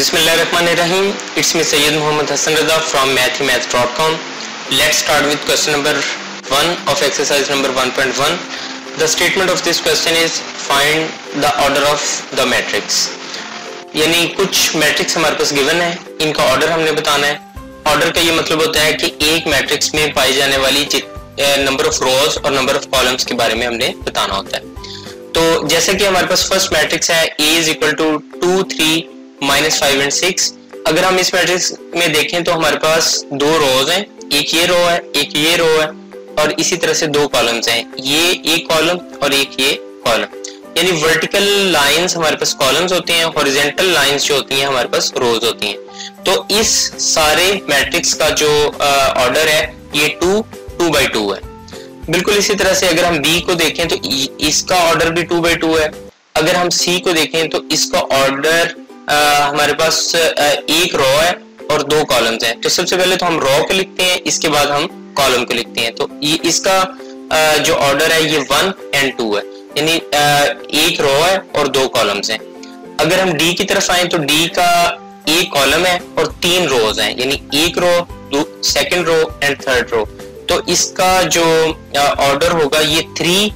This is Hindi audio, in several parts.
Bismillahirrahmanirrahim. It's me Sayyid Muhammad Hassan Raza from mathemath.com. Let's start with question number 1 of exercise number 1.1. The statement of this question is find the order of the matrix. यानी कुछ मैट्रिक्स हमारे पास गिवन है, इनका ऑर्डर हमने बताना है। ऑर्डर का ये मतलब होता है कि एक मैट्रिक्स में पाई जाने वाली नंबर ऑफ रोज और नंबर ऑफ कॉलम्स के बारे में हमने बताना होता है। तो जैसे कि हमारे पास फर्स्ट मैट्रिक्स है A is equal to 2, 3, -5 and 6। अगर हम इस मैट्रिक्स में देखें तो हमारे पास दो रोज हैं, एक ये रो है, एक ये रो है और इसी तरह से दो कॉलम्स हैं, ये एक कॉलम और एक ये कॉलम। यानी वर्टिकल लाइंस हमारे पास कॉलम्स होते हैं, हॉरिजॉन्टल लाइंस जो होती हैं हमारे पास रोज होती हैं। तो इस सारे मैट्रिक्स का जो ऑर्डर है ये 2 by 2 है। बिल्कुल इसी तरह से अगर हम B को देखें तो इसका ऑर्डर भी 2 by 2 है। अगर हम C को देखें तो इसका ऑर्डर हमारे पास एक रो है और दो कॉलम्स हैं। तो सबसे पहले तो हम रो को लिखते हैं, इसके बाद हम कॉलम को लिखते हैं। तो ये इसका जो ऑर्डर है ये 1 and 2 है, यानी एक रो है और दो कॉलम्स हैं। अगर हम D की तरफ आए तो D का एक कॉलम है और तीन रोज हैं, यानी एक row, second row and third row. तो इसका जो ऑर्डर होगा ये 3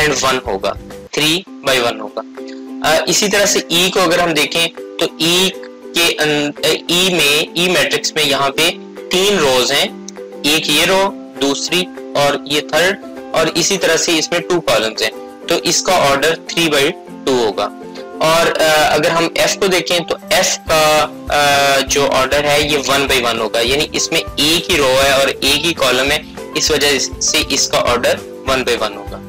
and 1 होगा, 3 by 1 होगा। इसी तरह से E को अगर हम देखें तो E मैट्रिक्स में यहाँ पे तीन रोज हैं, एक ये रो, दूसरी और ये थर्ड, और इसी तरह से इसमें 2 कॉलम्स हैं। तो इसका ऑर्डर 3 by 2 होगा। और अगर हम F को देखें तो F का जो ऑर्डर है ये 1 by 1 होगा, यानी इसमें एक ही रो है और एक ही कॉलम है, इस वजह से इसका ऑर्डर 1 by 1 होगा।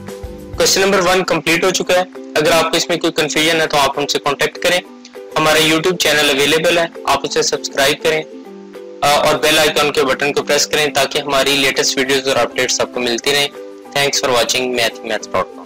क्वेश्चन नंबर 1 कंप्लीट हो चुका है। अगर आपको इसमें कोई कंफ्यूजन है तो आप हमसे कांटेक्ट करें। हमारा यूट्यूब चैनल अवेलेबल है, आप उसे सब्सक्राइब करें और बेल आइकन के बटन को प्रेस करें ताकि हमारी लेटेस्ट वीडियोस और अपडेट्स आपको मिलती रहें। Thanks for watching मैथमेथ.com।